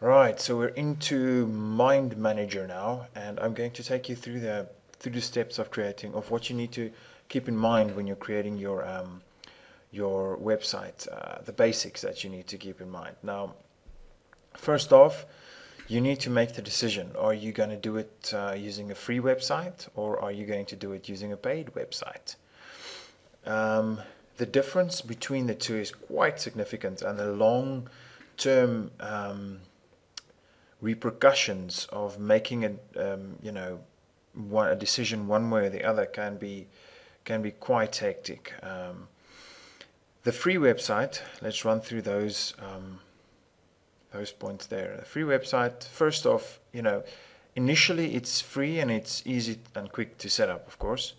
Right, so we're into Mind Manager now, and I'm going to take you through the steps of creating of what you need to keep in mind when you're creating your website, the basics that you need to keep in mind. Now, first off, you need to make the decision. Are you going to do it using a free website, or are you going to do it using a paid website? Um, the difference between the two is quite significant, and the long-term repercussions of making a decision one way or the other can be quite hectic. The free website, let's run through those points there. The free website, first off, initially it's free and it's easy and quick to set up, of course,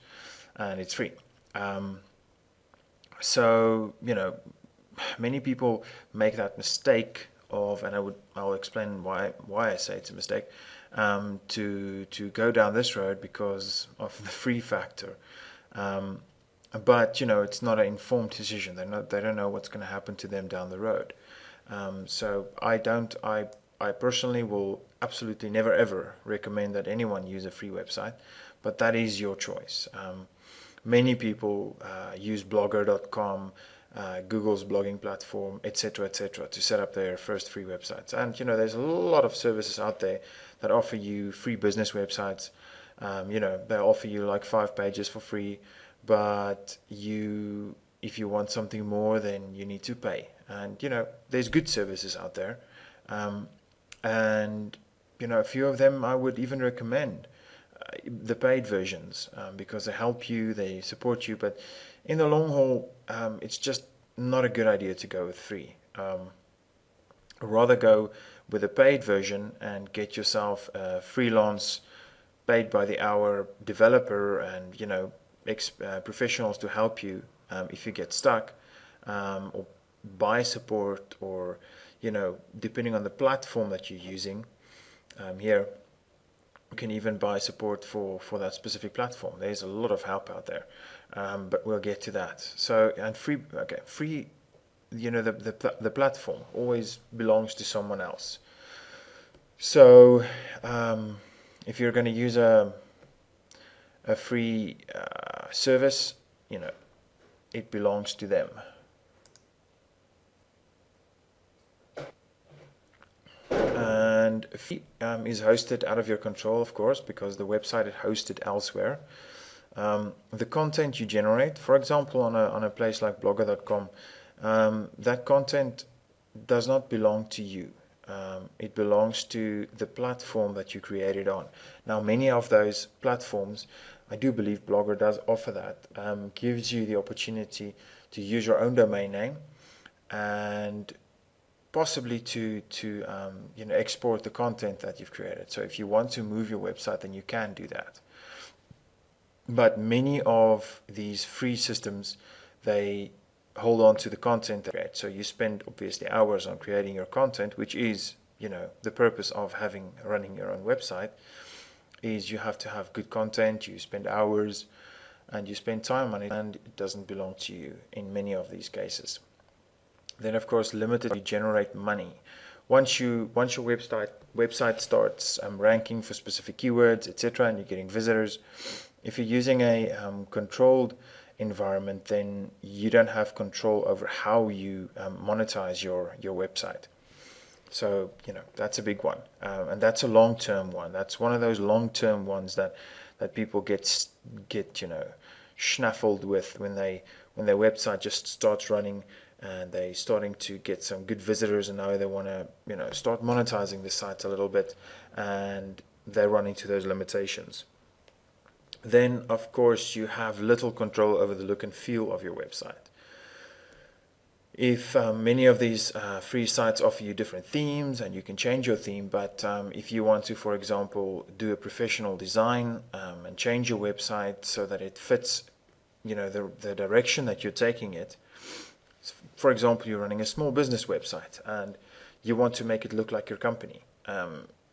and it's free. Um, so many people make that mistake of, and I'll explain why I say it's a mistake, to go down this road because of the free factor. Um, but it's not an informed decision. They don't know what's going to happen to them down the road. So I personally will absolutely never ever recommend that anyone use a free website, but that is your choice. Many people use blogger.com, Google's blogging platform, etc., to set up their first free websites. And there's a lot of services out there that offer you free business websites. They offer you like 5 pages for free, but if you want something more, then you need to pay. And there's good services out there, and a few of them I would even recommend the paid versions, because they help you, they support you, but in the long haul, it's just not a good idea to go with free. Rather go with a paid version and get yourself a freelance, paid by the hour developer, and professionals to help you if you get stuck, or buy support, or depending on the platform that you're using. Here you can even buy support for that specific platform. There's a lot of help out there, but we'll get to that. So, and free, okay, free, the platform always belongs to someone else. So, if you're going to use a free service, it belongs to them. And free is hosted out of your control, of course, because the website is hosted elsewhere. The content you generate, for example, on a place like blogger.com, that content does not belong to you. It belongs to the platform that you created on. Now, many of those platforms, I do believe Blogger does offer that, gives you the opportunity to use your own domain name and possibly to export the content that you've created. So if you want to move your website, then you can do that. But many of these free systems, they hold on to the content they create. So you spend obviously hours on creating your content, which is the purpose of running your own website, is you have to have good content. You spend hours and you spend time on it, and it doesn't belong to you in many of these cases. Then, of course, limited, you generate money. Once your website starts ranking for specific keywords, etc., and you're getting visitors, if you're using a controlled environment, then you don't have control over how you monetize your website. So that's a big one, and that's a long-term one. That's one of those long-term ones that people get schnaffled with when their website just starts running and they're starting to get some good visitors, and now they want to start monetizing the site a little bit, and they run into those limitations. Then, of course, you have little control over the look and feel of your website. If many of these free sites offer you different themes, and you can change your theme, but if you want to, for example, do a professional design and change your website so that it fits the direction that you're taking it. For example, you're running a small business website and you want to make it look like your company,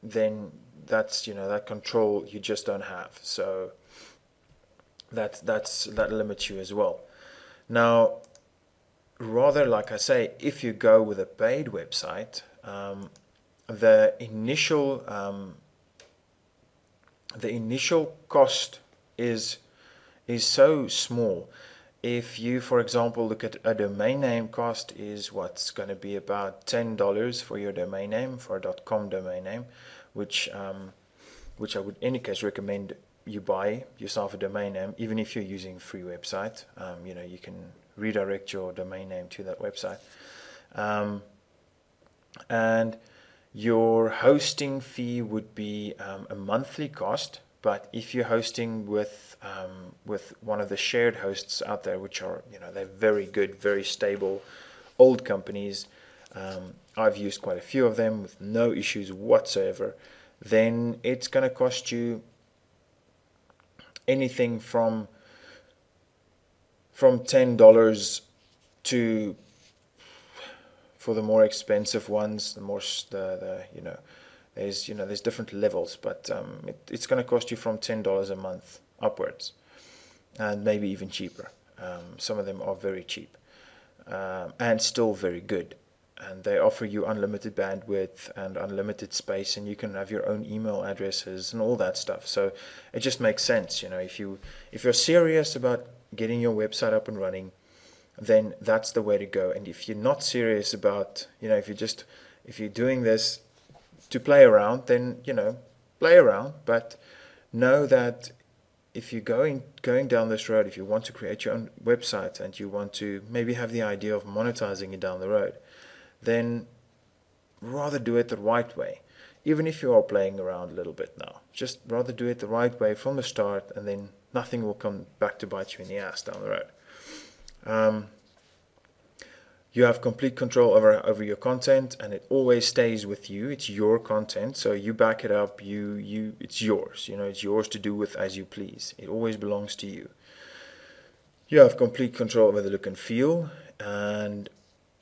then that's that control you just don't have. So that limits you as well. Now, rather, like I say, if you go with a paid website, the initial cost is so small. If you, for example, look at a domain name cost is what's going to be about $10 for your domain name, for a .com domain name, which I would in any case recommend you buy yourself a domain name, even if you're using a free website. You can redirect your domain name to that website. And your hosting fee would be a monthly cost, but if you're hosting with one of the shared hosts out there, which are, they're very good, very stable, old companies, I've used quite a few of them with no issues whatsoever, then it's going to cost you anything from $10 to, for the more expensive ones, there's different levels, but it's going to cost you from $10 a month upwards, and maybe even cheaper. Some of them are very cheap, and still very good, and they offer you unlimited bandwidth and unlimited space, and you can have your own email addresses and all that stuff. So it just makes sense, if you're serious about getting your website up and running, then that's the way to go. And if you're not serious about, if you're doing this to play around, then play around, but know that if you're going down this road, if you want to create your own website and you want to maybe have the idea of monetizing it down the road, then rather do it the right way. Even if you are playing around a little bit now, just rather do it the right way from the start, and then nothing will come back to bite you in the ass down the road. You have complete control over your content, and it always stays with you. It's your content, so you back it up. It's yours. It's yours to do with as you please. It always belongs to you. You have complete control over the look and feel, and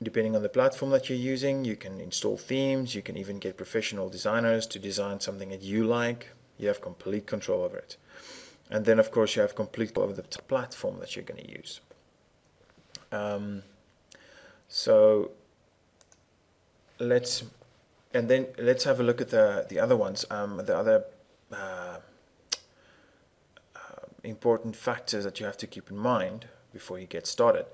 depending on the platform that you're using, you can install themes. You can even get professional designers to design something that you like. You have complete control over it. And then, of course, you have complete control over the platform that you're going to use. So let's have a look at the other ones. The other important factors that you have to keep in mind before you get started.